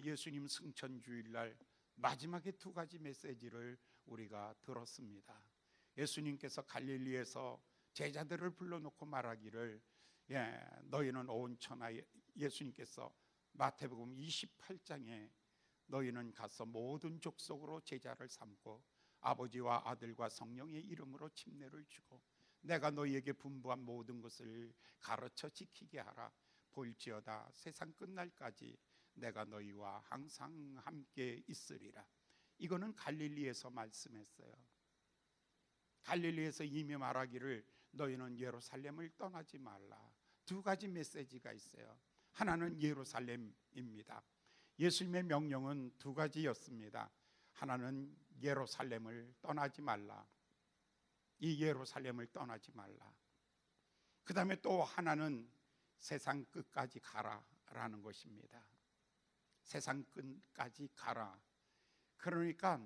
예수님 승천주일날 마지막에 두 가지 메시지를 우리가 들었습니다. 예수님께서 갈릴리에서 제자들을 불러놓고 말하기를 너희는 온 천하, 예수님께서 마태복음 28장에 너희는 가서 모든 족속으로 제자를 삼고 아버지와 아들과 성령의 이름으로 침례를 주고 내가 너희에게 분부한 모든 것을 가르쳐 지키게 하라. 볼지어다 세상 끝날까지 내가 너희와 항상 함께 있으리라. 이거는 갈릴리에서 말씀했어요. 갈릴리에서 이미 말하기를 너희는 예루살렘을 떠나지 말라. 두 가지 메시지가 있어요. 하나는 예루살렘입니다. 예수님의 명령은 두 가지였습니다. 하나는 예루살렘을 떠나지 말라. 이 예루살렘을 떠나지 말라. 그 다음에 또 하나는 세상 끝까지 가라라는 것입니다. 세상 끝까지 가라. 그러니까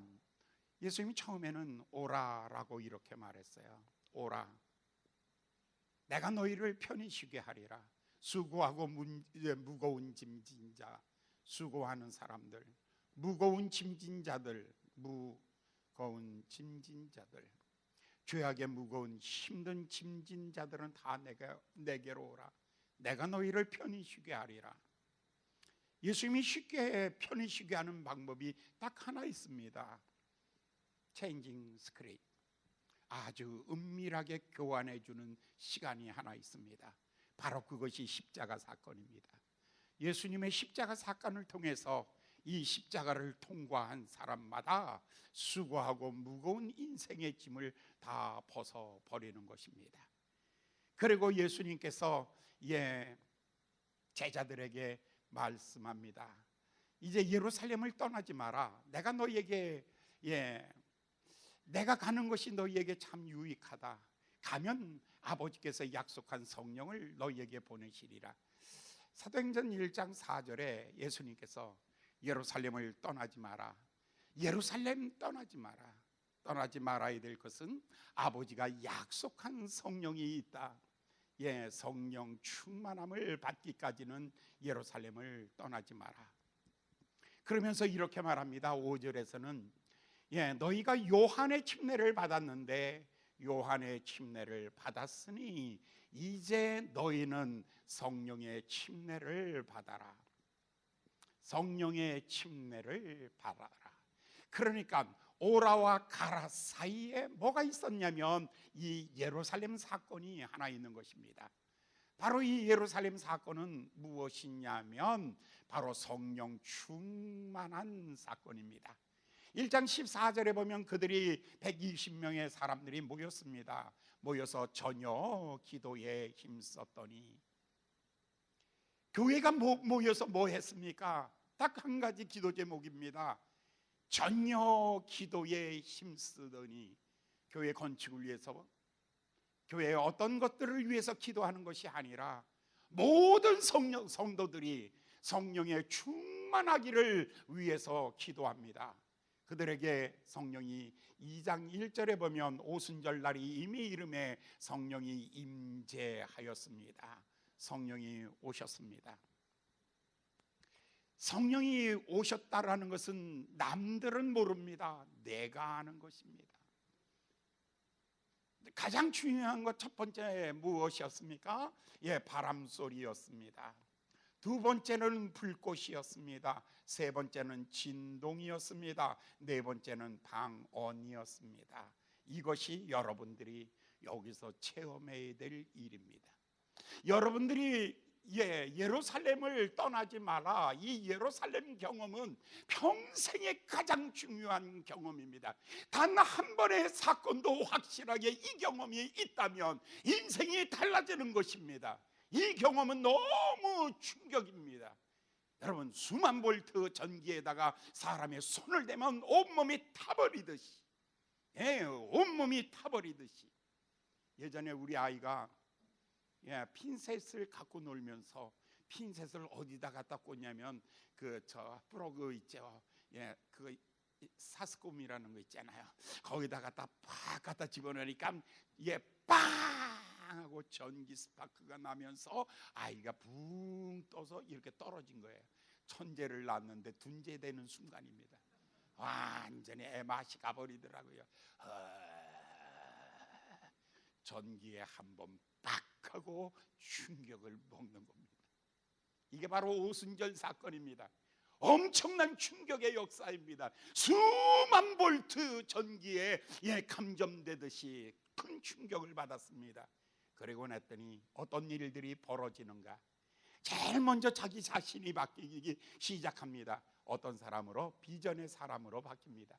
예수님이 처음에는 오라라고 이렇게 말했어요. 오라. 내가 너희를 편히 쉬게 하리라. 수고하고 무거운 짐진 자, 수고하는 사람들, 무거운 짐진 자들, 죄악에 무거운 힘든 짐진 자들은 다 내게로 오라. 내가 너희를 편히 쉬게 하리라. 예수님이 쉽게 편히 쉬게 하는 방법이 딱 하나 있습니다. 체인징 스크립. 아주 은밀하게 교환해 주는 시간이 하나 있습니다. 바로 그것이 십자가 사건입니다. 예수님의 십자가 사건을 통해서 이 십자가를 통과한 사람마다 수고하고 무거운 인생의 짐을 다 벗어버리는 것입니다. 그리고 예수님께서 제자들에게 말씀합니다. 이제 예루살렘을 떠나지 마라. 내가 너희에게 내가 가는 것이 너희에게 참 유익하다. 가면 아버지께서 약속한 성령을 너희에게 보내시리라. 사도행전 1장 4절에 예수님께서 예루살렘을 떠나지 마라. 예루살렘 떠나지 마라. 떠나지 말아야 될 것은 아버지가 약속한 성령이 있다. 성령 충만함을 받기까지는 예루살렘을 떠나지 마라. 그러면서 이렇게 말합니다. 5절에서는 너희가 요한의 침례를 받았는데 요한의 침례를 받았으니 이제 너희는 성령의 침례를 받아라. 성령의 침례를 받아라. 그러니까 오라와 가라 사이에 뭐가 있었냐면 이 예루살렘 사건이 하나 있는 것입니다. 바로 이 예루살렘 사건은 무엇이냐면 바로 성령 충만한 사건입니다. 1장 14절에 보면 그들이 120명의 사람들이 모였습니다. 모여서 전혀 기도에 힘썼더니, 교회가 모여서 뭐 했습니까? 딱 한 가지 기도 제목입니다. 전혀 기도에 힘쓰더니. 교회 건축을 위해서, 교회의 어떤 것들을 위해서 기도하는 것이 아니라 모든 성도들이 성령에 충만하기를 위해서 기도합니다. 그들에게 성령이 2장 1절에 보면 오순절 날이 이미 이름에 성령이 임재하였습니다. 성령이 오셨습니다. 성령이 오셨다라는 것은 남들은 모릅니다. 내가 아는 것입니다. 가장 중요한 것 첫 번째 무엇이었습니까? 바람소리였습니다. 두 번째는 불꽃이었습니다. 세 번째는 진동이었습니다. 네 번째는 방언이었습니다. 이것이 여러분들이 여기서 체험해야 될 일입니다. 여러분들이 예루살렘을 떠나지 마라. 이 예루살렘 경험은 평생의 가장 중요한 경험입니다. 단 한 번의 사건도 확실하게 이 경험이 있다면 인생이 달라지는 것입니다. 이 경험은 너무 충격입니다. 여러분, 수만 볼트 전기에다가 사람의 손을 대면 온몸이 타버리듯이, 온몸이 타버리듯이. 예전에 우리 아이가 핀셋을 갖고 놀면서, 핀셋을 어디다 갖다 꽂냐면 플러그 있죠. 그 사스콤이라는 거 있잖아요. 거기다 갖다 팍 갖다 집어넣으니까 빵 하고 전기 스파크가 나면서 아이가 붕 떠서 이렇게 떨어진 거예요. 천재를 낳았는데 둔재되는 순간입니다. 완전히 애 맛이 가버리더라고요. 전기에 한번 빡 하고 충격을 먹는 겁니다. 이게 바로 오순절 사건입니다. 엄청난 충격의 역사입니다. 수만 볼트 전기에 감점되듯이 큰 충격을 받았습니다. 그리고 났더니 어떤 일들이 벌어지는가? 제일 먼저 자기 자신이 바뀌기 시작합니다. 어떤 사람으로? 비전의 사람으로 바뀝니다.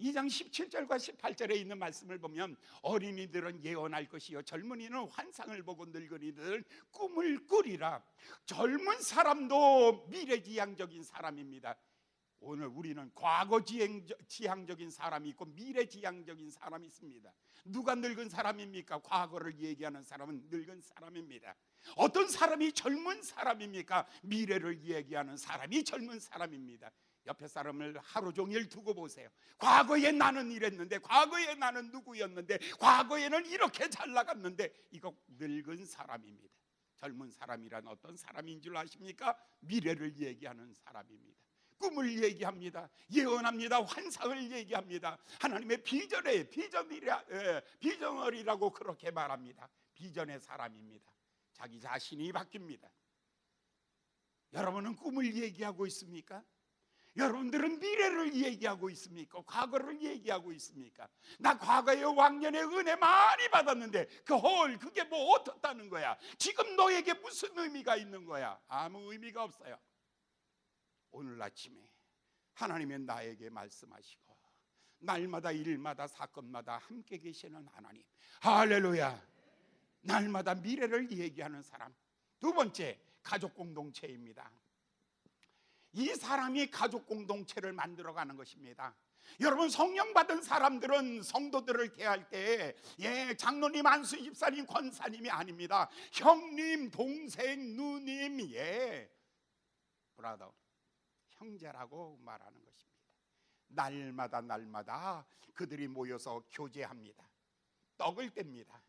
2장 17절과 18절에 있는 말씀을 보면 어린이들은 예언할 것이요 젊은이는 환상을 보고 늙은이들은 꿈을 꾸리라. 젊은 사람도 미래지향적인 사람입니다. 오늘 우리는 과거지향적인 사람이 있고 미래지향적인 사람이 있습니다. 누가 늙은 사람입니까? 과거를 얘기하는 사람은 늙은 사람입니다. 어떤 사람이 젊은 사람입니까? 미래를 얘기하는 사람이 젊은 사람입니다. 옆에 사람을 하루 종일 두고 보세요. 과거에 나는 이랬는데, 과거에 나는 누구였는데, 과거에는 이렇게 잘 나갔는데, 이거 늙은 사람입니다. 젊은 사람이란 어떤 사람인 줄 아십니까? 미래를 얘기하는 사람입니다. 꿈을 얘기합니다. 예언합니다. 환상을 얘기합니다. 하나님의 비전이라고 그렇게 말합니다. 비전의 사람입니다. 자기 자신이 바뀝니다. 여러분은 꿈을 얘기하고 있습니까? 여러분들은 미래를 얘기하고 있습니까? 과거를 얘기하고 있습니까? 나 과거에 왕년에 은혜 많이 받았는데 그게 뭐 어떻다는 거야? 지금 너에게 무슨 의미가 있는 거야? 아무 의미가 없어요. 오늘 아침에 하나님은 나에게 말씀하시고 날마다 일마다 사건마다 함께 계시는 하나님, 할렐루야. 날마다 미래를 얘기하는 사람. 두 번째, 가족 공동체입니다. 이 사람이 가족 공동체를 만들어가는 것입니다. 여러분, 성령 받은 사람들은 성도들을 대할 때 장로님, 안수 집사님, 권사님이 아닙니다. 형님, 동생, 누님, 브라더, 형제라고 말하는 것입니다. 날마다 그들이 모여서 교제합니다. 떡을 뗍니다.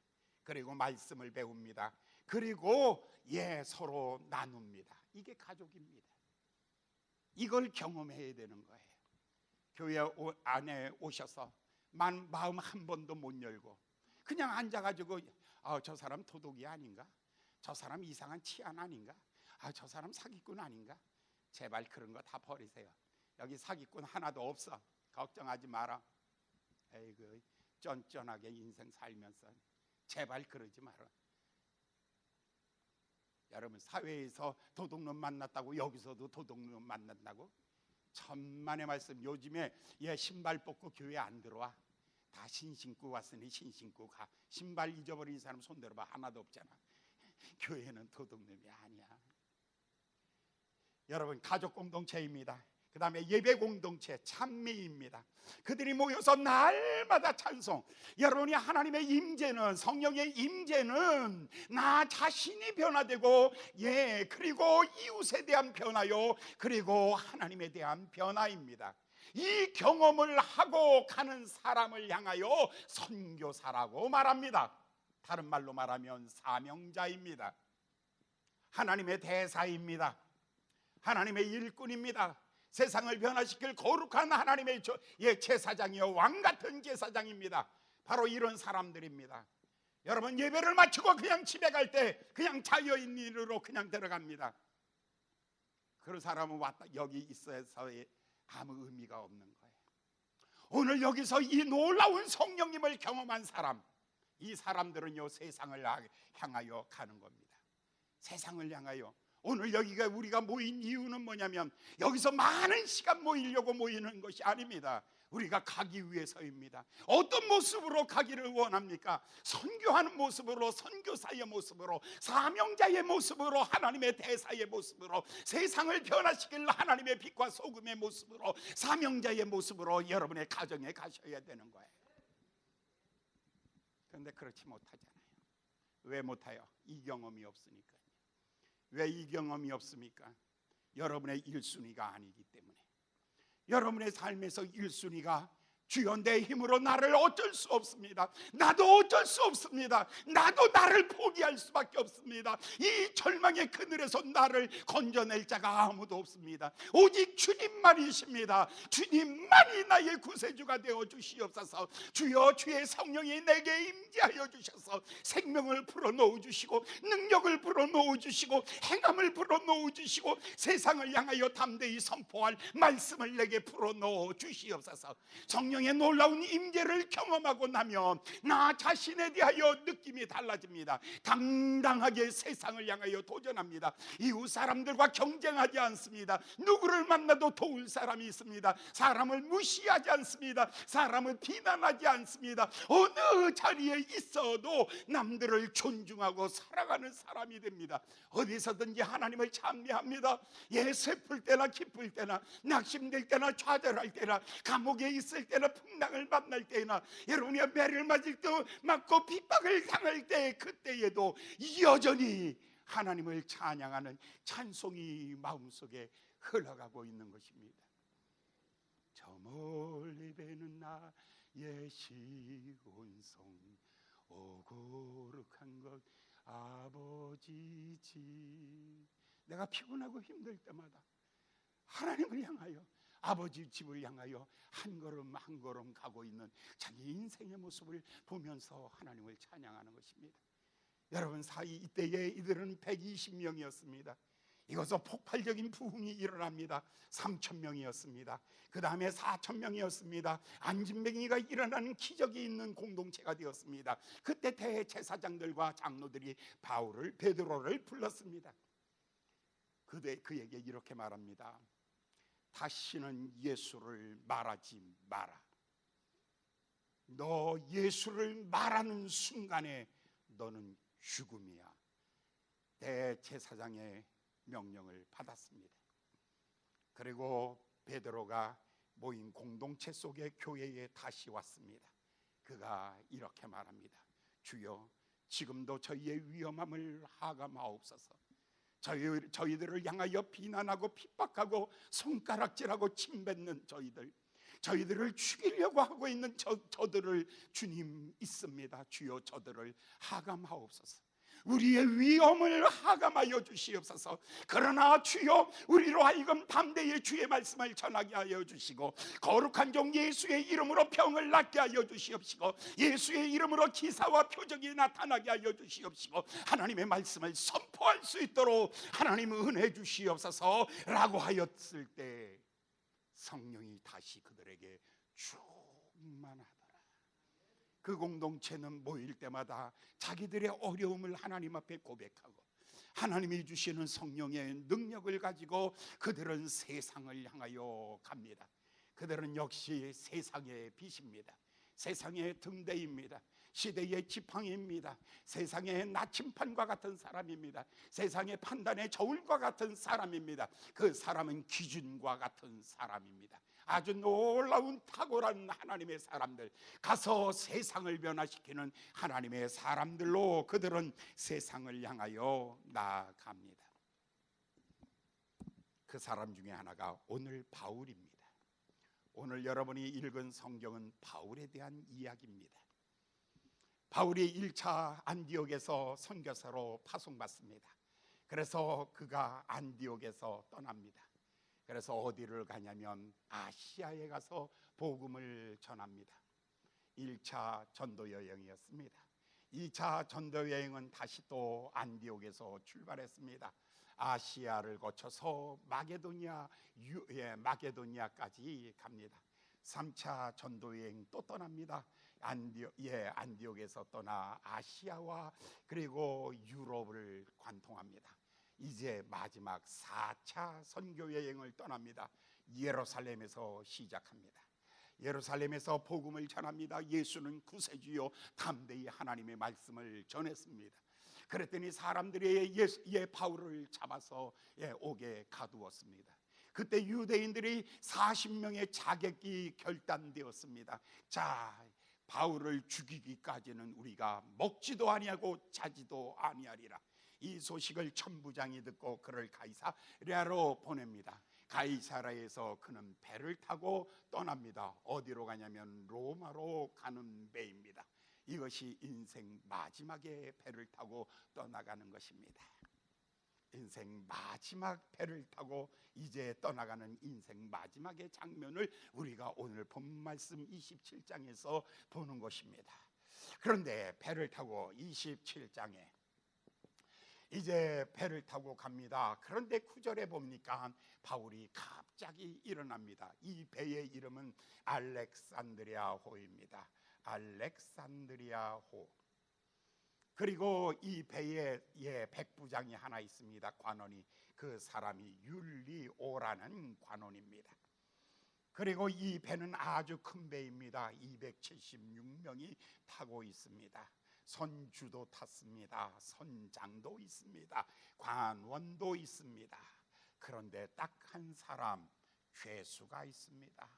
그리고 말씀을 배웁니다. 그리고 서로 나눕니다. 이게 가족입니다. 이걸 경험해야 되는 거예요. 교회 안에 오셔서 마음 한 번도 못 열고 그냥 앉아가지고 저 사람 도둑이 아닌가? 저 사람 이상한 치안 아닌가? 저 사람 사기꾼 아닌가? 제발 그런 거 다 버리세요. 여기 사기꾼 하나도 없어. 걱정하지 마라. 에이그 쫀쫀하게 인생 살면서 제발 그러지 마라. 여러분, 사회에서 도둑놈 만났다고 여기서도 도둑놈 만난다고? 천만의 말씀. 요즘에 신발 벗고 교회 안 들어와. 다 신신고 왔으니 신신고 가. 신발 잊어버린 사람 손 들어봐. 하나도 없잖아. 교회는 도둑놈이 아니야. 여러분, 가족 공동체입니다. 그 다음에 예배 공동체, 찬미입니다. 그들이 모여서 날마다 찬송. 여러분이 하나님의 임재는, 성령의 임재는 나 자신이 변화되고 그리고 이웃에 대한 변화요, 그리고 하나님에 대한 변화입니다. 이 경험을 하고 가는 사람을 향하여 선교사라고 말합니다. 다른 말로 말하면 사명자입니다. 하나님의 대사입니다. 하나님의 일꾼입니다. 세상을 변화시킬 거룩한 하나님의 제사장이요, 왕같은 제사장입니다. 바로 이런 사람들입니다. 여러분, 예배를 마치고 그냥 집에 갈 때 그냥 자유인으로 그냥 들어갑니다. 그런 사람은 여기 있어서의 아무 의미가 없는 거예요. 오늘 여기서 이 놀라운 성령님을 경험한 사람, 이 사람들은요 세상을 향하여 가는 겁니다. 세상을 향하여. 오늘 여기가 우리가 모인 이유는 뭐냐면 여기서 많은 시간 모이려고 모이는 것이 아닙니다. 우리가 가기 위해서입니다. 어떤 모습으로 가기를 원합니까? 선교하는 모습으로, 선교사의 모습으로, 사명자의 모습으로, 하나님의 대사의 모습으로, 세상을 변화시킬 하나님의 빛과 소금의 모습으로, 사명자의 모습으로 여러분의 가정에 가셔야 되는 거예요. 그런데 그렇지 못하잖아요. 왜 못해요? 이 경험이 없으니까. 왜 이 경험이 없습니까? 여러분의 1순위가 아니기 때문에. 여러분의 삶에서 1순위가 주여, 내 힘으로 나를 어쩔 수 없습니다. 나도 어쩔 수 없습니다. 나도 나를 포기할 수밖에 없습니다. 이 절망의 그늘에서 나를 건져낼 자가 아무도 없습니다. 오직 주님만이십니다. 주님만이 나의 구세주가 되어 주시옵소서. 주여, 주의 성령이 내게 임재하여 주셔서 생명을 불어넣어 주시고 능력을 불어넣어 주시고 행함을 불어넣어 주시고 세상을 향하여 담대히 선포할 말씀을 내게 불어넣어 주시옵소서. 성령의 놀라운 임재를 경험하고 나면 나 자신에 대하여 느낌이 달라집니다. 당당하게 세상을 향하여 도전합니다. 이웃 사람들과 경쟁하지 않습니다. 누구를 만나도 도울 사람이 있습니다. 사람을 무시하지 않습니다. 사람을 비난하지 않습니다. 어느 자리에 있어도 남들을 존중하고 살아가는 사람이 됩니다. 어디서든지 하나님을 찬미합니다. 슬플 때나 기쁠 때나 낙심될 때나 좌절할 때나 감옥에 있을 때나 풍랑을 만날 때나 여러분이 매를 맞을 때 맞고 핍박을 당할 때 그때에도 여전히 하나님을 찬양하는 찬송이 마음속에 흘러가고 있는 것입니다. 저 멀리 배는 나의 시온성 오고룩한 것 아버지지. 내가 피곤하고 힘들 때마다 하나님을 향하여 아버지 집을 향하여 한 걸음 한 걸음 가고 있는 자기 인생의 모습을 보면서 하나님을 찬양하는 것입니다. 여러분, 이때에 이들은 120명이었습니다. 이것은 폭발적인 부흥이 일어납니다. 3,000명이었습니다. 그 다음에 4,000명이었습니다. 안진뱅이가 일어나는 기적이 있는 공동체가 되었습니다. 그때 대제사장들과 장로들이 베드로를 불렀습니다. 그에게 이렇게 말합니다. 다시는 예수를 말하지 마라. 너 예수를 말하는 순간에 너는 죽음이야. 대제사장의 명령을 받았습니다. 그리고 베드로가 모인 공동체 속의 교회에 다시 왔습니다. 그가 이렇게 말합니다. 주여, 지금도 저희의 위험함을 하감하옵소서. 저희들을 향하여 비난하고 핍박하고 손가락질하고 침뱉는 저희들을 죽이려고 하고 있는 저들을 주님 있습니다. 주여, 저들을 하감하옵소서. 우리의 위험을 하감하여 주시옵소서. 그러나 주여, 우리로 하여금 담대히 주의 말씀을 전하게 하여 주시고 거룩한 종 예수의 이름으로 병을 낫게 하여 주시옵시고 예수의 이름으로 기사와 표적이 나타나게 하여 주시옵시고 하나님의 말씀을 선포할 수 있도록 하나님 은혜 주시옵소서 라고 하였을 때 성령이 다시 그들에게 충만하더라. 그 공동체는 모일 때마다 자기들의 어려움을 하나님 앞에 고백하고 하나님이 주시는 성령의 능력을 가지고 그들은 세상을 향하여 갑니다. 그들은 역시 세상의 빛입니다. 세상의 등대입니다. 시대의 지팡이입니다. 세상의 나침판과 같은 사람입니다. 세상의 판단의 저울과 같은 사람입니다. 그 사람은 기준과 같은 사람입니다. 아주 놀라운 탁월한 하나님의 사람들, 가서 세상을 변화시키는 하나님의 사람들로 그들은 세상을 향하여 나아갑니다. 그 사람 중에 하나가 오늘 바울입니다. 오늘 여러분이 읽은 성경은 바울에 대한 이야기입니다. 바울이 1차 안디옥에서 선교사로 파송받습니다. 그래서 그가 안디옥에서 떠납니다. 그래서 어디를 가냐면 아시아에 가서 복음을 전합니다. 1차 전도 여행이었습니다. 2차 전도 여행은 다시 또 안디옥에서 출발했습니다. 아시아를 거쳐서 마게도니아까지 갑니다. 3차 전도 여행 또 떠납니다. 안디옥에서 떠나 아시아와 그리고 유럽을 관통합니다. 이제 마지막 4차 선교 여행을 떠납니다. 예루살렘에서 시작합니다. 예루살렘에서 복음을 전합니다. 예수는 구세주요, 담대히 하나님의 말씀을 전했습니다. 그랬더니 사람들이 바울을 잡아서 옥에 가두었습니다. 그때 유대인들이 40명의 자객이 결단되었습니다. 자, 바울을 죽이기까지는 우리가 먹지도 아니하고 자지도 아니하리라. 이 소식을 천부장이 듣고 그를 가이사랴로 보냅니다. 가이사라에서 그는 배를 타고 떠납니다. 어디로 가냐면 로마로 가는 배입니다. 이것이 인생 마지막에 배를 타고 떠나가는 것입니다. 인생 마지막 배를 타고 이제 떠나가는 인생 마지막의 장면을 우리가 오늘 본 말씀 27장에서 보는 것입니다. 그런데 배를 타고 27장에 이제 배를 타고 갑니다. 그런데 9절에 보니까 바울이 갑자기 일어납니다. 이 배의 이름은 알렉산드리아호입니다. 알렉산드리아호. 그리고 이 배에 백부장이 하나 있습니다. 관원이. 그 사람이 율리오라는 관원입니다. 그리고 이 배는 아주 큰 배입니다. 276명이 타고 있습니다. 선주도 탔습니다. 선장도 있습니다. 관원도 있습니다. 그런데 딱 한 사람, 죄수가 있습니다.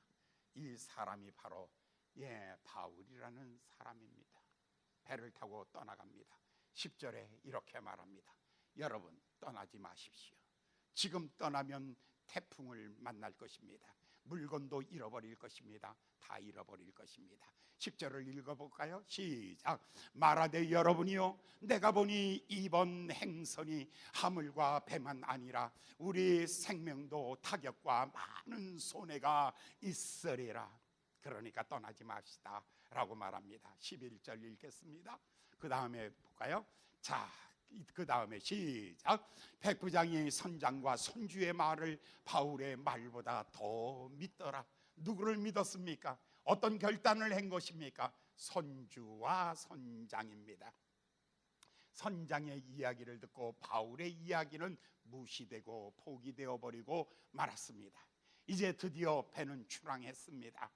이 사람이 바로 바울이라는 사람입니다. 배를 타고 떠나갑니다. 10절에 이렇게 말합니다. 여러분, 떠나지 마십시오. 지금 떠나면 태풍을 만날 것입니다. 물건도 잃어버릴 것입니다. 다 잃어버릴 것입니다. 10절을 읽어볼까요? 시작. 말하되 여러분이요, 내가 보니 이번 행선이 하물과 배만 아니라 우리 생명도 타격과 많은 손해가 있으리라. 그러니까 떠나지 맙시다 라고 말합니다. 11절 읽겠습니다. 그 다음에 볼까요? 자, 그 다음에 시작. 백부장이 선장과 선주의 말을 바울의 말보다 더 믿더라. 누구를 믿었습니까? 어떤 결단을 한 것입니까? 선주와 선장입니다. 선장의 이야기를 듣고 바울의 이야기는 무시되고 포기되어 버리고 말았습니다. 이제 드디어 배는 출항했습니다.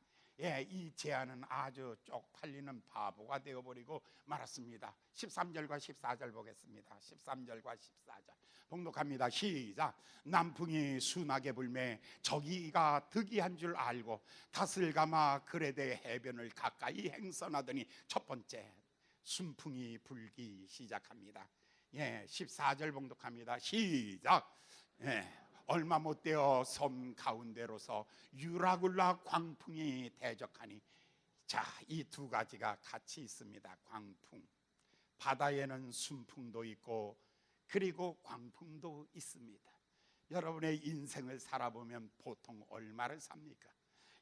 이 제안은 아주 쪽팔리는 바보가 되어버리고 말았습니다. 13절과 14절 보겠습니다. 13절과 14절 봉독합니다. 시작. 남풍이 순하게 불매 저기가 득이한 줄 알고 닷을 감아 그레데 해변을 가까이 행선하더니 첫 번째 순풍이 불기 시작합니다. 14절 봉독합니다. 시작. 얼마 못되어 섬 가운데로서 유라굴라 광풍이 대적하니, 자, 이 두 가지가 같이 있습니다. 광풍, 바다에는 순풍도 있고 그리고 광풍도 있습니다. 여러분의 인생을 살아보면 보통 얼마를 삽니까?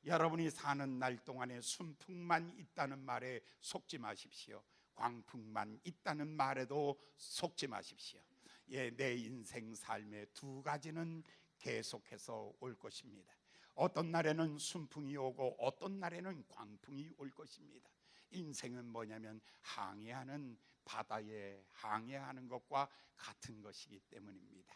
여러분이 사는 날 동안에 순풍만 있다는 말에 속지 마십시오. 광풍만 있다는 말에도 속지 마십시오. 내 인생 삶의 두 가지는 계속해서 올 것입니다. 어떤 날에는 순풍이 오고 어떤 날에는 광풍이 올 것입니다. 인생은 뭐냐면 항해하는 바다에 항해하는 것과 같은 것이기 때문입니다.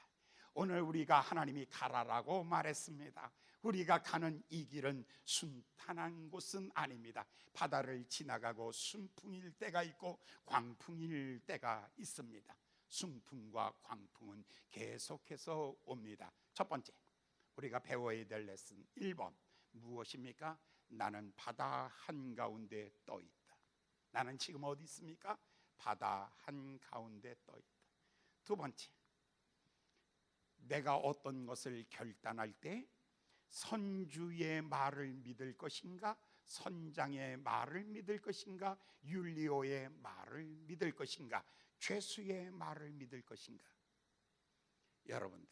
오늘 우리가 하나님이 가라라고 말했습니다. 우리가 가는 이 길은 순탄한 곳은 아닙니다. 바다를 지나가고 순풍일 때가 있고 광풍일 때가 있습니다. 순풍과 광풍은 계속해서 옵니다. 첫 번째, 우리가 배워야 될 레슨 1번 무엇입니까? 나는 바다 한가운데 떠 있다. 나는 지금 어디 있습니까? 바다 한가운데 떠 있다. 두 번째, 내가 어떤 것을 결단할 때 선주의 말을 믿을 것인가, 선장의 말을 믿을 것인가, 율리오의 말을 믿을 것인가, 죄수의 말을 믿을 것인가. 여러분들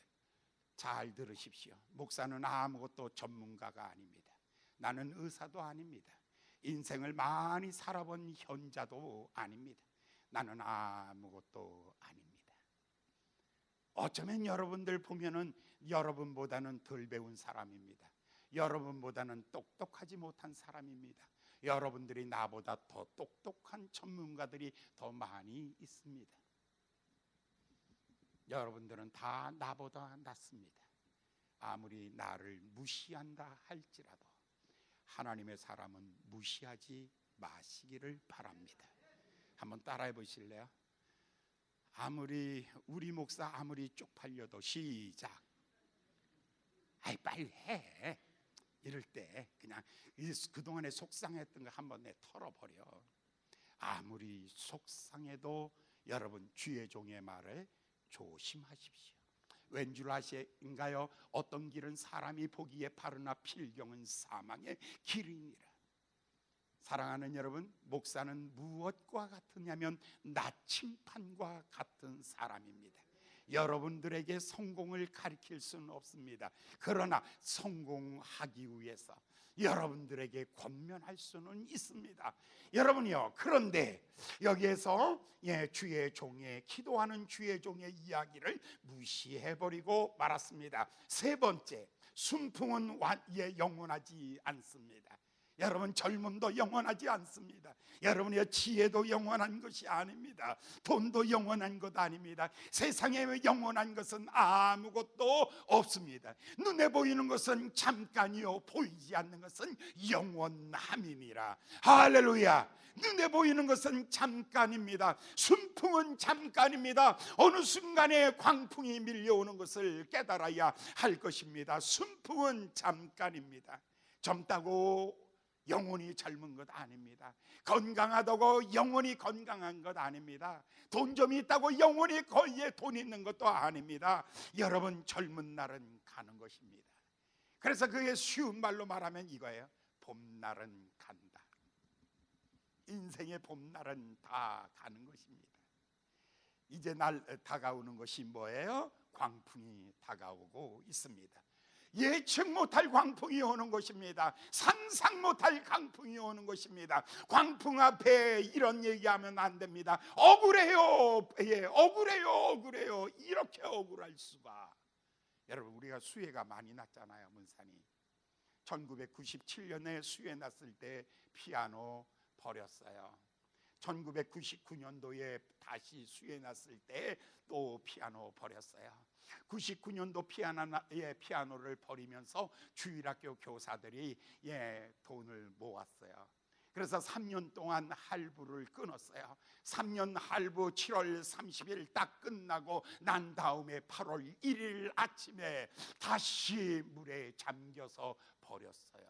잘 들으십시오. 목사는 아무것도 전문가가 아닙니다. 나는 의사도 아닙니다. 인생을 많이 살아본 현자도 아닙니다. 나는 아무것도 아닙니다. 어쩌면 여러분들 보면은 여러분보다는 덜 배운 사람입니다. 여러분보다는 똑똑하지 못한 사람입니다. 여러분들이 나보다 더 똑똑한 전문가들이 더 많이 있습니다. 여러분들은 다 나보다 낫습니다. 아무리 나를 무시한다 할지라도 하나님의 사람은 무시하지 마시기를 바랍니다. 한번 따라해 보실래요? 아무리 우리 목사 아무리 쪽팔려도 시작. 아이 빨리 해. 이럴 때 그냥 그동안에 속상했던 거 한번 내 털어버려. 아무리 속상해도 여러분 주의 종의 말을 조심하십시오. 왠 줄 아신가요? 어떤 길은 사람이 보기에 바르나 필경은 사망의 길이니라. 사랑하는 여러분, 목사는 무엇과 같으냐면 나침판과 같은 사람입니다. 여러분들에게 성공을 가르칠 수는 없습니다. 그러나 성공하기 위해서 여러분들에게 권면할 수는 있습니다. 여러분이요, 그런데 여기에서 주의 종의, 기도하는 주의 종의 이야기를 무시해버리고 말았습니다. 세 번째, 순풍은 영원하지 않습니다. 여러분, 젊음도 영원하지 않습니다. 여러분의 지혜도 영원한 것이 아닙니다. 돈도 영원한 것 아닙니다. 세상에 영원한 것은 아무것도 없습니다. 눈에 보이는 것은 잠깐이요, 보이지 않는 것은 영원함이니라. 할렐루야. 눈에 보이는 것은 잠깐입니다. 순풍은 잠깐입니다. 어느 순간에 광풍이 밀려오는 것을 깨달아야 할 것입니다. 순풍은 잠깐입니다. 젊다고 영원히 젊은 것 아닙니다. 건강하다고 영원히 건강한 것 아닙니다. 돈 좀 있다고 영원히 거기에 돈 있는 것도 아닙니다. 여러분, 젊은 날은 가는 것입니다. 그래서 그게 쉬운 말로 말하면 이거예요. 봄날은 간다. 인생의 봄날은 다 가는 것입니다. 이제 다가오는 것이 뭐예요? 광풍이 다가오고 있습니다. 예측 못할 광풍이 오는 것입니다. 상상 못할 광풍이 오는 것입니다. 광풍 앞에 이런 얘기하면 안 됩니다. 억울해요. 억울해요. 이렇게 억울할 수가. 여러분, 우리가 수해가 많이 났잖아요. 문산이 1997년에 수해 났을 때 피아노 버렸어요. 1999년도에 다시 수해 났을 때 또 피아노 버렸어요. 99년도 피아노를 버리면서 주일학교 교사들이 돈을 모았어요. 그래서 3년 동안 할부를 끊었어요. 3년 할부 7월 30일 딱 끝나고 난 다음에 8월 1일 아침에 다시 물에 잠겨서 버렸어요.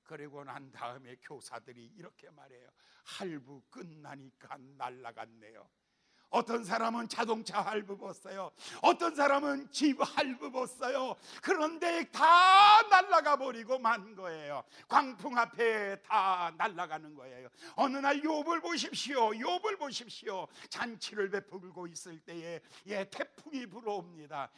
그리고 난 다음에 교사들이 이렇게 말해요. 할부 끝나니까 날라갔네요. 어떤 사람은 자동차 할부 벗어요. 어떤 사람은 집 할부 벗어요. 그런데 다 날아가 버리고 만 거예요. 광풍 앞에 다 날아가는 거예요. 어느 날 욥을 보십시오. 욥을 보십시오. 잔치를 베풀고 있을 때에 태풍이 불어옵니다.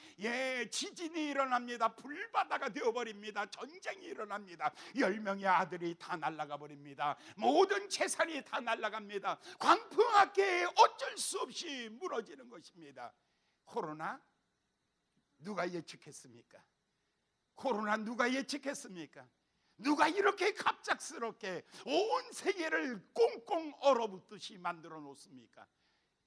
지진이 일어납니다. 불바다가 되어버립니다. 전쟁이 일어납니다. 10명의 아들이 다 날아가 버립니다. 모든 재산이 다 날아갑니다. 광풍 앞에 어쩔 수 없이 무너지는 것입니다. 코로나 누가 예측했습니까? 코로나 누가 예측했습니까? 누가 이렇게 갑작스럽게 온 세계를 꽁꽁 얼어붙듯이 만들어 놓습니까?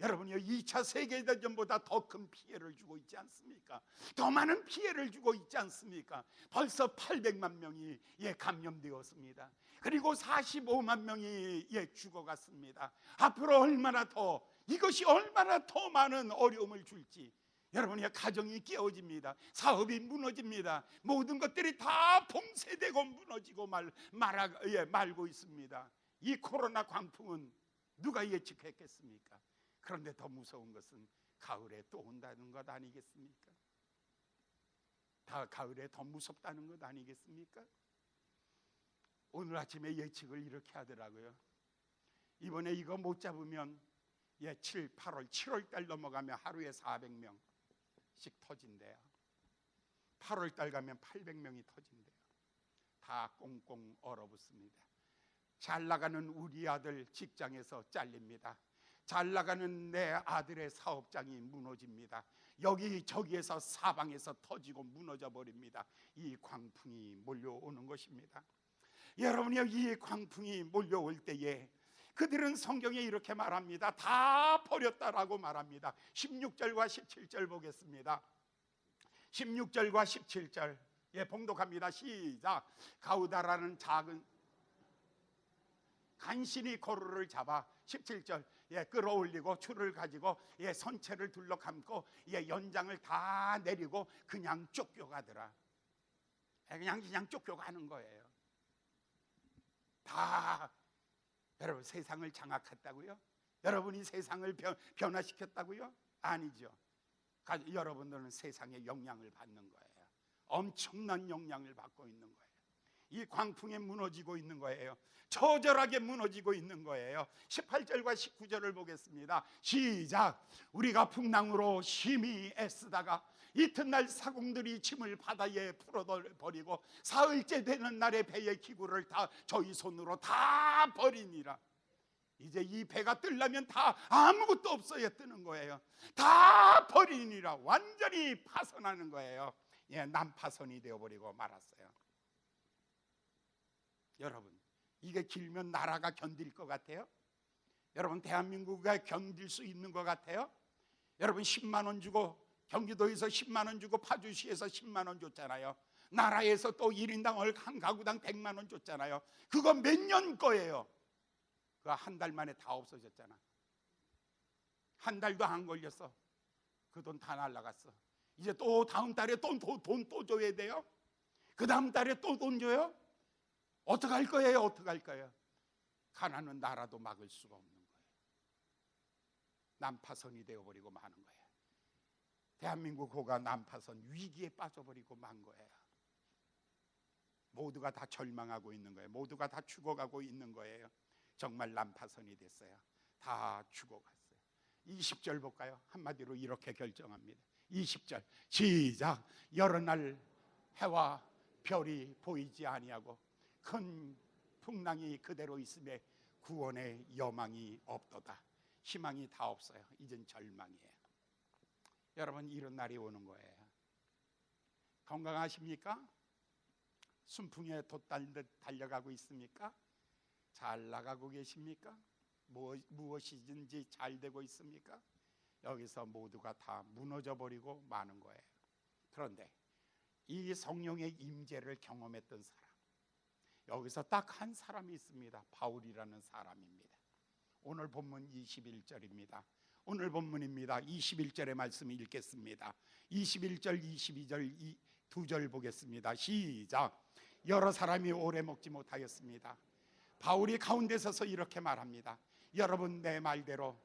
여러분이요, 2차 세계대전보다 더 큰 피해를 주고 있지 않습니까? 더 많은 피해를 주고 있지 않습니까? 벌써 800만 명이 감염되었습니다. 그리고 45만 명이 죽어갔습니다. 앞으로 얼마나 더, 이것이 얼마나 더 많은 어려움을 줄지. 여러분의 가정이 깨어집니다. 사업이 무너집니다. 모든 것들이 다 봉쇄되고 무너지고 말고 있습니다. 이 코로나 광풍은 누가 예측했겠습니까? 그런데 더 무서운 것은 가을에 또 온다는 것 아니겠습니까? 다 가을에 더 무섭다는 것 아니겠습니까? 오늘 아침에 예측을 이렇게 하더라고요. 이번에 이거 못 잡으면 7월 달 넘어가면 하루에 400명씩 터진대요. 8월 달 가면 800명이 터진대요. 다 꽁꽁 얼어붙습니다. 잘 나가는 우리 아들 직장에서 잘립니다. 잘 나가는 내 아들의 사업장이 무너집니다. 여기저기에서 사방에서 터지고 무너져 버립니다. 이 광풍이 몰려오는 것입니다. 여러분이요, 이 광풍이 몰려올 때에 그들은 성경에 이렇게 말합니다. 다 버렸다라고 말합니다. 16절과 17절 보겠습니다. 16절과 17절 봉독합니다. 시작. 가우다라는 작은 간신히 거루를 잡아 17절 끌어올리고 줄을 가지고 선체를 둘러감고 연장을 다 내리고 그냥 쫓겨가더라. 그냥 쫓겨가는 거예요. 다 여러분 세상을 장악했다고요? 여러분이 세상을 변화시켰다고요? 아니죠. 여러분들은 세상에 영향을 받는 거예요. 엄청난 영향을 받고 있는 거예요. 이 광풍에 무너지고 있는 거예요. 처절하게 무너지고 있는 거예요. 18절과 19절을 보겠습니다. 시작. 우리가 풍랑으로 심히 애쓰다가 이튿날 사공들이 짐을 바다에 풀어버리고 사흘째 되는 날에 배의 기구를 다 저희 손으로 다 버리니라. 이제 이 배가 뜨려면 다 아무것도 없어야 뜨는 거예요. 다 버리니라. 완전히 파손하는 거예요. 예, 난파손이 되어버리고 말았어요. 여러분, 이게 길면 나라가 견딜 것 같아요? 여러분, 대한민국이 견딜 수 있는 것 같아요? 여러분, 10만 원 주고 경기도에서 10만 원 주고 파주시에서 10만 원 줬잖아요. 나라에서 또 1인당 한 가구당 100만 원 줬잖아요. 그거 몇 년 거예요? 그거 한 달 만에 다 없어졌잖아. 한 달도 안 걸렸어. 그 돈 다 날라갔어. 이제 또 다음 달에 돈 또 줘야 돼요? 그 다음 달에 또 돈 줘요? 어떡할 거예요? 어떡할 거예요? 가난은 나라도 막을 수가 없는 거예요. 난파선이 되어버리고 마는 거예요. 대한민국 호가 난파선 위기에 빠져버리고 만 거예요. 모두가 다 절망하고 있는 거예요. 모두가 다 죽어가고 있는 거예요. 정말 난파선이 됐어요. 다 죽어갔어요. 20절 볼까요? 한마디로 이렇게 결정합니다. 20절 시작. 여러 날 해와 별이 보이지 아니하고 큰 풍랑이 그대로 있음에 구원의 여망이 없도다. 희망이 다 없어요. 이젠 절망이에요. 여러분, 이런 날이 오는 거예요. 건강하십니까? 순풍에 돛달듯 달려가고 있습니까? 잘 나가고 계십니까? 무엇이든지 잘 되고 있습니까? 여기서 모두가 다 무너져 버리고 마는 거예요. 그런데 이 성령의 임재를 경험했던 사람, 여기서 딱 한 사람이 있습니다. 바울이라는 사람입니다. 오늘 본문 21절입니다. 오늘 본문입니다. 21절의 말씀을 읽겠습니다. 21절, 22절 두 절 보겠습니다. 시작. 여러 사람이 오래 먹지 못하였습니다. 바울이 가운데 서서 이렇게 말합니다. 여러분, 내 말대로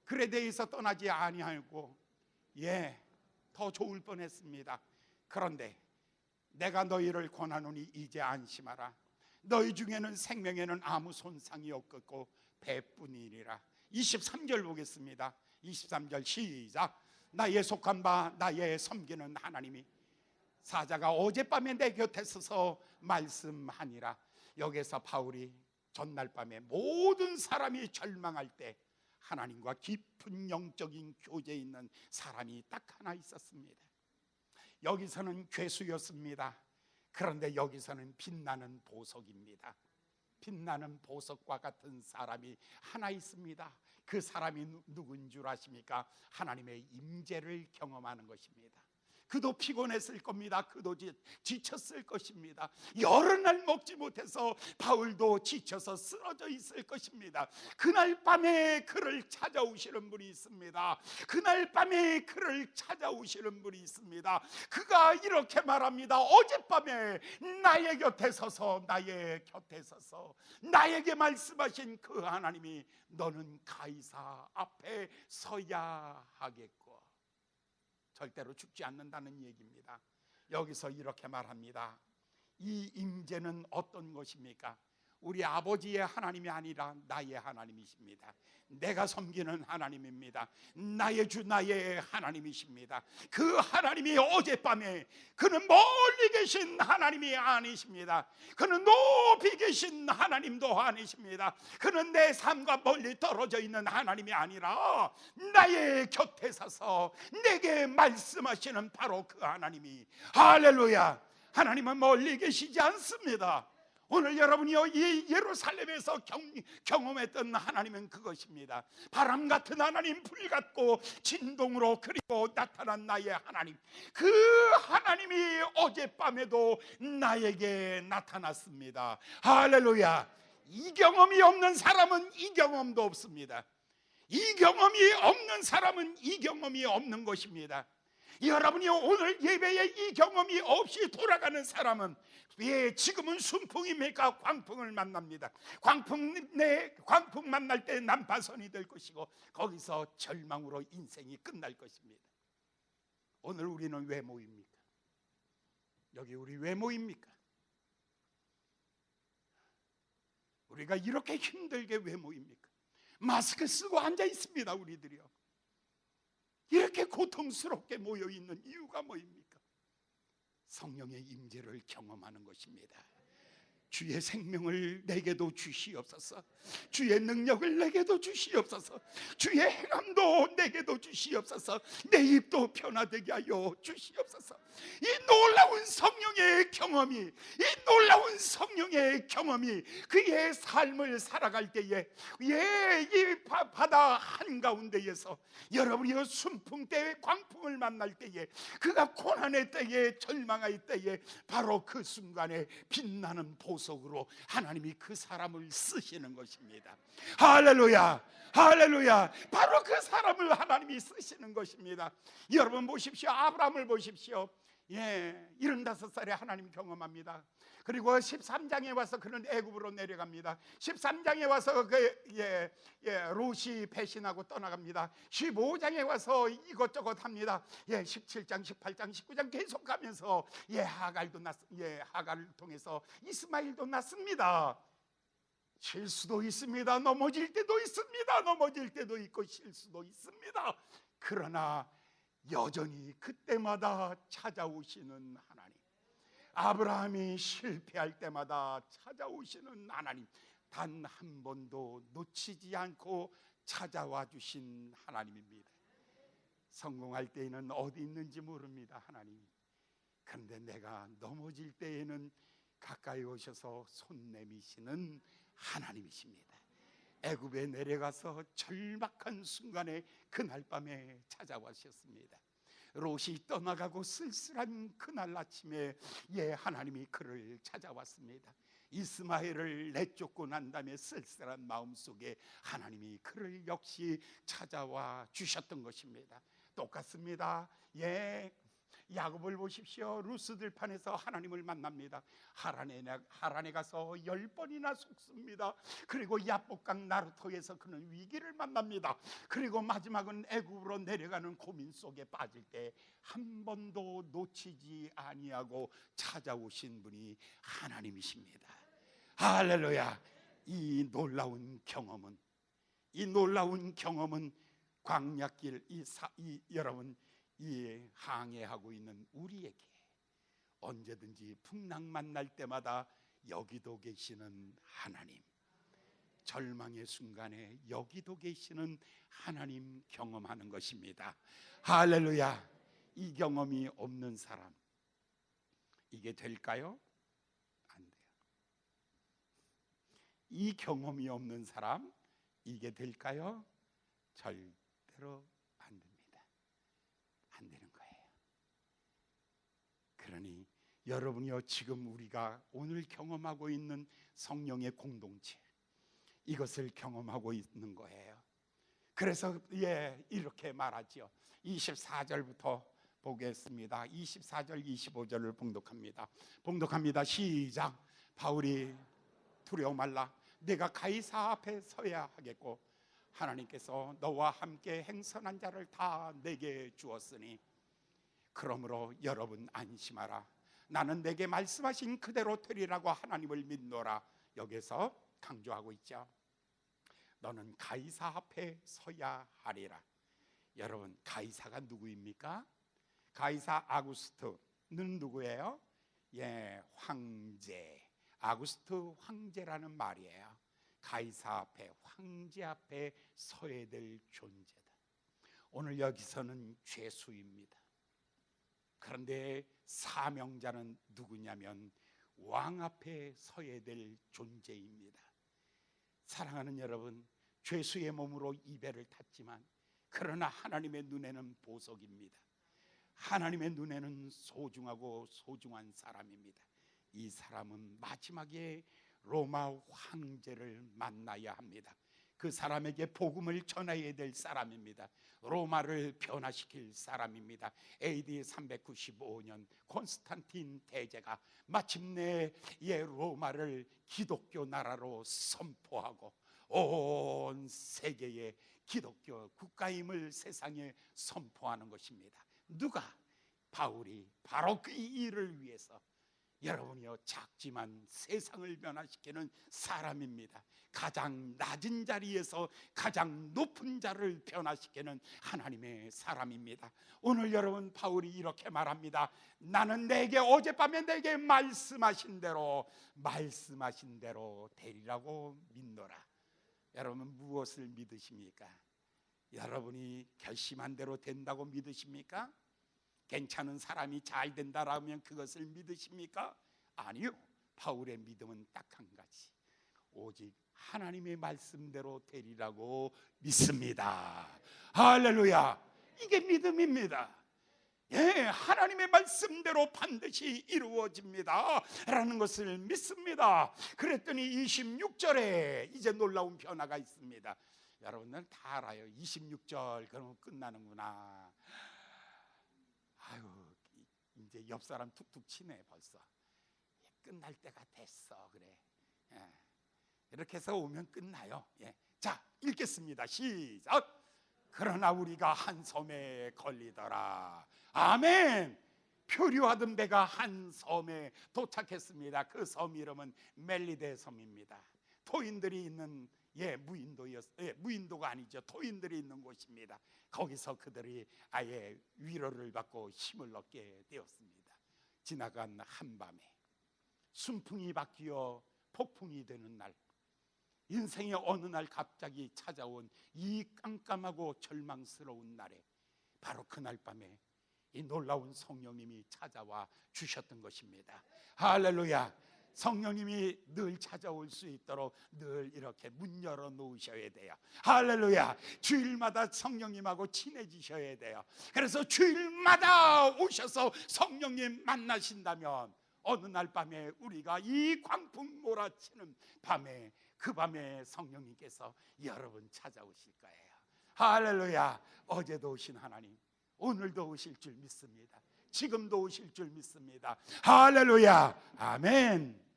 그레데에서 떠나지 아니하고 더 좋을 뻔했습니다. 그런데 내가 너희를 권하노니 이제 안심하라. 너희 중에는 생명에는 아무 손상이 없겠고 배뿐이니라. 23절 보겠습니다. 23절 시작. 나의 속한 바 나의 섬기는 하나님이 사자가 어젯밤에 내 곁에 서서 말씀하니라. 여기서 바울이 전날 밤에 모든 사람이 절망할 때 하나님과 깊은 영적인 교제에 있는 사람이 딱 하나 있었습니다. 여기서는 괴수였습니다. 그런데 여기서는 빛나는 보석입니다. 빛나는 보석과 같은 사람이 하나 있습니다. 그 사람이 누군 줄 아십니까? 하나님의 임재를 경험하는 것입니다. 그도 피곤했을 겁니다. 그도 지쳤을 것입니다. 여러 날 먹지 못해서 바울도 지쳐서 쓰러져 있을 것입니다. 그날 밤에 그를 찾아오시는 분이 있습니다. 그날 밤에 그를 찾아오시는 분이 있습니다. 그가 이렇게 말합니다. 어젯밤에 나의 곁에 서서 나에게 말씀하신 그 하나님이 너는 가이사 앞에 서야 하겠고 절대로 죽지 않는다는 얘기입니다. 여기서 이렇게 말합니다. 이 임재는 어떤 것입니까? 우리 아버지의 하나님이 아니라 나의 하나님이십니다. 내가 섬기는 하나님입니다. 나의 주 나의 하나님이십니다. 그 하나님이 어젯밤에 그는 멀리 계신 하나님이 아니십니다. 그는 높이 계신 하나님도 아니십니다. 그는 내 삶과 멀리 떨어져 있는 하나님이 아니라 나의 곁에 서서 내게 말씀하시는 바로 그 하나님이, 할렐루야, 하나님은 멀리 계시지 않습니다. 오늘 여러분이요 이 예루살렘에서 경험했던 하나님은 그것입니다. 바람 같은 하나님, 불 같고 진동으로 그리고 나타난 나의 하나님, 그 하나님이 어젯밤에도 나에게 나타났습니다. 할렐루야. 이 경험이 없는 사람은 이 경험도 없습니다. 이 경험이 없는 사람은 이 경험이 없는 것입니다. 여러분이 오늘 예배에 이 경험이 없이 돌아가는 사람은 지금은 순풍입니까? 광풍을 만납니다. 광풍 만날 때 난파선이 될 것이고 거기서 절망으로 인생이 끝날 것입니다. 오늘 우리는 왜 모입니까? 여기 우리 왜 모입니까? 우리가 이렇게 힘들게 왜 모입니까? 마스크 쓰고 앉아 있습니다. 우리들이요. 이렇게 고통스럽게 모여 있는 이유가 뭐입니까? 성령의 임재를 경험하는 것입니다. 주의 생명을 내게도 주시옵소서. 주의 능력을 내게도 주시옵소서. 주의 행함도 내게도 주시옵소서. 내 입도 변화되게 하여 주시옵소서. 이 놀라운 성령의 경험이, 이 놀라운 성령의 경험이 그의 삶을 살아갈 때에, 이 바다 한가운데에서 여러분이 순풍 때에 광풍을 만날 때에, 그가 고난의 때에 절망할 때에 바로 그 순간에 빛나는 보석으로 하나님이 그 사람을 쓰시는 것입니다. 할렐루야, 할렐루야. 바로 그 사람을 하나님이 쓰시는 것입니다. 여러분 보십시오. 아브라함을 보십시오. 75살에 하나님 경험합니다. 그리고 13장에 와서 그는 애굽으로 내려갑니다. 13장에 와서 롯이 배신하고 떠나갑니다. 15장에 와서 이것저것 합니다. 17장, 18장, 19장 계속 가면서 하갈을 통해서 이스마엘도 낳습니다. 실수도 있습니다. 넘어질 때도 있습니다. 넘어질 때도 있고 실수도 있습니다. 그러나 여전히 그때마다 찾아오시는 하나님, 아브라함이 실패할 때마다 찾아오시는 하나님, 단 한 번도 놓치지 않고 찾아와 주신 하나님입니다. 성공할 때에는 어디 있는지 모릅니다, 하나님이. 그런데 내가 넘어질 때에는 가까이 오셔서 손 내미시는 하나님이십니다. 애굽에 내려가서 절박한 순간에 그날 밤에 찾아와셨습니다. 롯이 떠나가고 쓸쓸한 그날 아침에 하나님이 그를 찾아왔습니다. 이스마엘을 내쫓고 난 다음에 쓸쓸한 마음속에 하나님이 그를 역시 찾아와 주셨던 것입니다. 똑같습니다. 야곱을 보십시오. 루스 들판에서 하나님을 만납니다. 하란에 가서 10번이나 속습니다. 그리고 야복강 나루토에서 그는 위기를 만납니다. 그리고 마지막은 애굽으로 내려가는 고민 속에 빠질 때 한 번도 놓치지 아니하고 찾아오신 분이 하나님이십니다. 할렐루야. 이 놀라운 경험은 광야길 여러분 항해하고 있는 우리에게 언제든지 풍랑 만날 때마다 여기도 계시는 하나님, 절망의 순간에 여기도 계시는 하나님 경험하는 것입니다. 할렐루야. 이 경험이 없는 사람, 이게 될까요? 안 돼요. 이 경험이 없는 사람, 이게 될까요? 절대로 안 됩니다. 안 되는 거예요. 그러니 여러분이요, 지금 우리가 오늘 경험하고 있는 성령의 공동체, 이것을 경험하고 있는 거예요. 그래서 이렇게 말하죠. 24절부터 보겠습니다. 24절 25절을 봉독합니다. 시작. 바울이 두려워 말라. 내가 가이사 앞에 서야 하겠고 하나님께서 너와 함께 행선한 자를 다 내게 주었으니 그러므로 여러분 안심하라. 나는 내게 말씀하신 그대로 되리라고 하나님을 믿노라. 여기서 강조하고 있죠. 너는 가이사 앞에 서야 하리라. 여러분, 가이사가 누구입니까? 가이사 아구스트는 누구예요? 황제. 아구스트 황제라는 말이에요. 가이사 앞에, 황제 앞에 서야 될 존재다. 오늘 여기서는 죄수입니다. 그런데 사명자는 누구냐면 왕 앞에 서야 될 존재입니다. 사랑하는 여러분, 죄수의 몸으로 이배를 탔지만 그러나 하나님의 눈에는 보석입니다. 하나님의 눈에는 소중하고 소중한 사람입니다. 이 사람은 마지막에 로마 황제를 만나야 합니다. 그 사람에게 복음을 전해야 될 사람입니다. 로마를 변화시킬 사람입니다. AD 395년 콘스탄틴 대제가 마침내 로마를 기독교 나라로 선포하고 온 세계에 기독교 국가임을 세상에 선포하는 것입니다. 누가? 바울이 바로 그 일을 위해서 여러분이요 작지만 세상을 변화시키는 사람입니다. 가장 낮은 자리에서 가장 높은 자를 변화시키는 하나님의 사람입니다. 오늘 여러분 바울이 이렇게 말합니다. 나는 내게 어젯밤에 내게 말씀하신 대로 되리라고 믿노라. 여러분 무엇을 믿으십니까? 여러분이 결심한 대로 된다고 믿으십니까? 괜찮은 사람이 잘 된다라면 그것을 믿으십니까? 아니요. 바울의 믿음은 딱 한 가지. 오직 하나님의 말씀대로 되리라고 믿습니다. 할렐루야. 이게 믿음입니다. 예, 하나님의 말씀대로 반드시 이루어집니다 라는 것을 믿습니다. 그랬더니 26절에 이제 놀라운 변화가 있습니다. 여러분들 다 알아요. 26절 그러면 끝나는구나. 아유, 이제 옆 사람 툭툭 치네. 벌써 끝날 때가 됐어. 그래. 예. 이렇게 해서 오면 끝나요. 예. 자, 읽겠습니다. 시작. 그러나 우리가 한 섬에 걸리더라. 아멘. 표류하던 배가 한 섬에 도착했습니다. 그 섬 이름은 멜리데 섬입니다. 토인들이 있는 무인도가 아니죠. 토인들이 있는 곳입니다. 거기서 그들이 아예 위로를 받고 힘을 얻게 되었습니다. 지나간 한밤에 순풍이 바뀌어 폭풍이 되는 날, 인생의 어느 날 갑자기 찾아온 이 깜깜하고 절망스러운 날에 바로 그날 밤에 이 놀라운 성령님이 찾아와 주셨던 것입니다. 할렐루야. 성령님이 늘 찾아올 수 있도록 늘 이렇게 문 열어 놓으셔야 돼요. 할렐루야. 주일마다 성령님하고 친해지셔야 돼요. 그래서 주일마다 오셔서 성령님 만나신다면 어느 날 밤에 우리가 이 광풍 몰아치는 밤에 그 밤에 성령님께서 여러분 찾아오실 거예요. 할렐루야. 어제도 오신 하나님 오늘도 오실 줄 믿습니다. 지금도 오실 줄 믿습니다. 할렐루야. 아멘.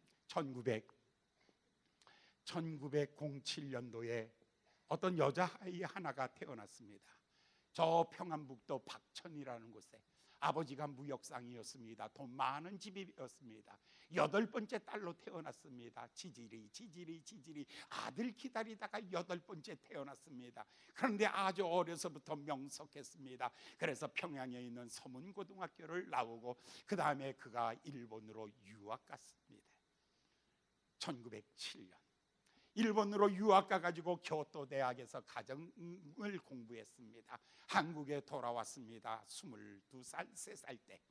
1907년도에 어떤 여자아이 하나가 태어났습니다. 저 평안북도 박천이라는 곳에 아버지가 무역상이었습니다. 돈 많은 집이었습니다. 8번째 딸로 태어났습니다. 지지리 아들 기다리다가 8번째 태어났습니다. 그런데 아주 어려서부터 명석했습니다. 그래서 평양에 있는 서문고등학교를 나오고 그 다음에 그가 일본으로 유학 갔습니다. 1907년 일본으로 유학 가가지고 교토 대학에서 가정을 공부했습니다. 한국에 돌아왔습니다. 22살, 3살 때.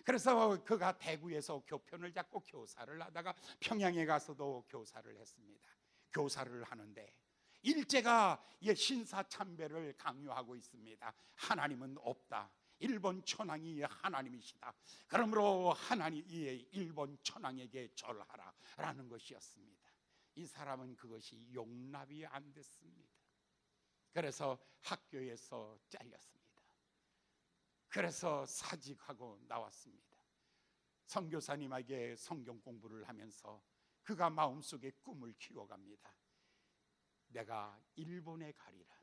그래서 그가 대구에서 교편을 잡고 교사를 하다가 평양에 가서도 교사를 했습니다. 교사를 하는데 일제가 신사참배를 강요하고 있습니다. 하나님은 없다. 일본 천황이 하나님이시다. 그러므로 일본 천황에게 절하라 라는 것이었습니다. 이 사람은 그것이 용납이 안 됐습니다. 그래서 학교에서 잘렸습니다. 그래서 사직하고 나왔습니다. 선교사님에게 성경 공부를 하면서 그가 마음속에 꿈을 키워갑니다. 내가 일본에 가리라.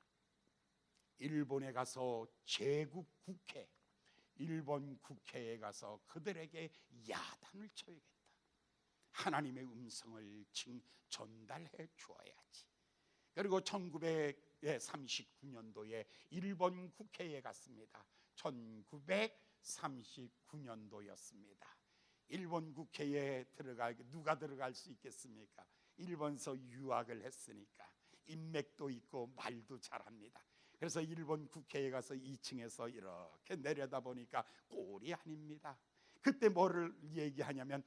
일본에 가서 제국 국회, 일본 국회에 가서 그들에게 야단을 쳐야겠다. 하나님의 음성을 전달해 주어야지. 그리고 1939년도에 일본 국회에 갔습니다. 1939년도였습니다. 일본 국회에 누가 들어갈 수 있겠습니까? 일본서 유학을 했으니까 인맥도 있고 말도 잘합니다. 그래서 일본 국회에 가서 2층에서 이렇게 내려다 보니까 꼴이 아닙니다. 그때 뭐를 얘기하냐면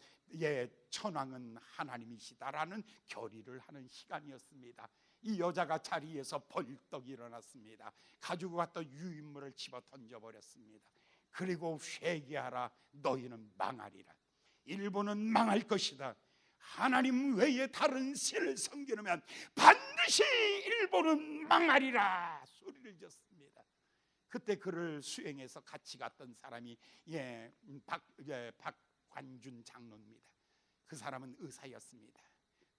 천황은 하나님이시다라는 결의를 하는 시간이었습니다. 이 여자가 자리에서 벌떡 일어났습니다. 가지고 갔던 유인물을 집어 던져버렸습니다. 그리고 회개하라. 너희는 망하리라. 일본은 망할 것이다. 하나님 외에 다른 신을 섬기면 반드시 일본은 망하리라 소리를 졌습니다. 그때 그를 수행해서 같이 갔던 사람이 박관준 장로입니다. 그 사람은 의사였습니다.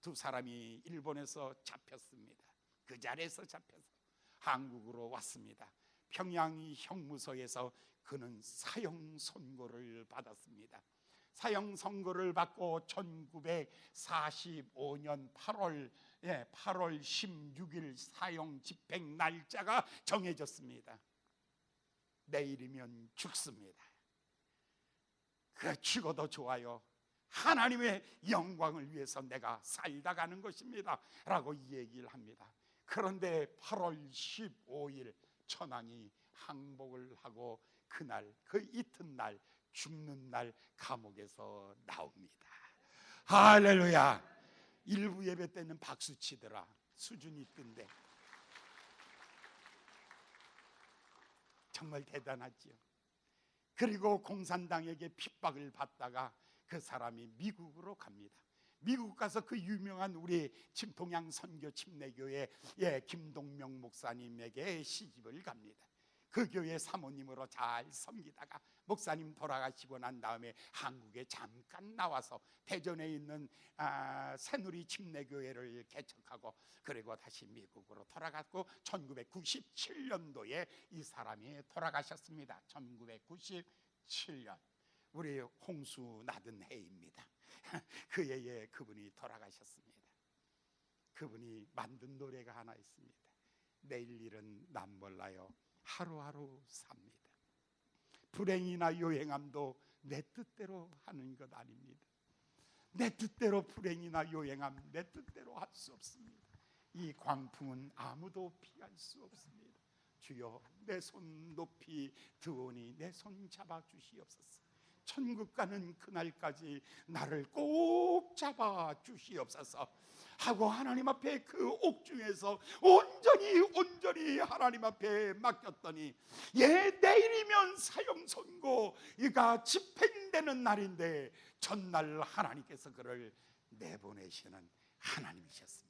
두 사람이 일본에서 잡혔습니다. 그 자리에서 잡혀서 한국으로 왔습니다. 평양 형무소에서 그는 사형 선고를 받았습니다. 사형 선고를 받고 1945년 8월 16일 사형 집행 날짜가 정해졌습니다. 내일이면 죽습니다. 그래, 죽어도 좋아요. 하나님의 영광을 위해서 내가 살다 가는 것입니다 라고 얘기를 합니다. 그런데 8월 15일 천황이 항복을 하고 그날, 그 이튿날, 죽는 날 감옥에서 나옵니다. 할렐루야. 일부 예배 때는 박수 치더라. 수준이 있던데 정말 대단하지요. 그리고 공산당에게 핍박을 받다가 그 사람이 미국으로 갑니다. 미국 가서 그 유명한 우리 동양 선교 침례교회 김동명 목사님에게 시집을 갑니다. 그 교회 사모님으로 잘 섬기다가 목사님 돌아가시고 난 다음에 한국에 잠깐 나와서 대전에 있는 새누리 침례교회를 개척하고 그리고 다시 미국으로 돌아갔고 1997년도에 이 사람이 돌아가셨습니다. 1997년 우리 홍수 나던 해입니다. 그 해에 그분이 돌아가셨습니다. 그분이 만든 노래가 하나 있습니다. 내일 일은 난 몰라요. 하루하루 삽니다. 불행이나 요행함도 내 뜻대로 하는 것 아닙니다. 내 뜻대로 불행이나 요행함 내 뜻대로 할 수 없습니다. 이 광풍은 아무도 피할 수 없습니다. 주여, 내 손 높이 드오니 내 손 잡아 주시옵소서. 천국 가는 그날까지 나를 꼭 잡아 주시옵소서 하고 하나님 앞에 그 옥중에서 온전히 하나님 앞에 맡겼더니 내일이면 사형 선고가 집행되는 날인데 전날 하나님께서 그를 내보내시는 하나님이셨습니다.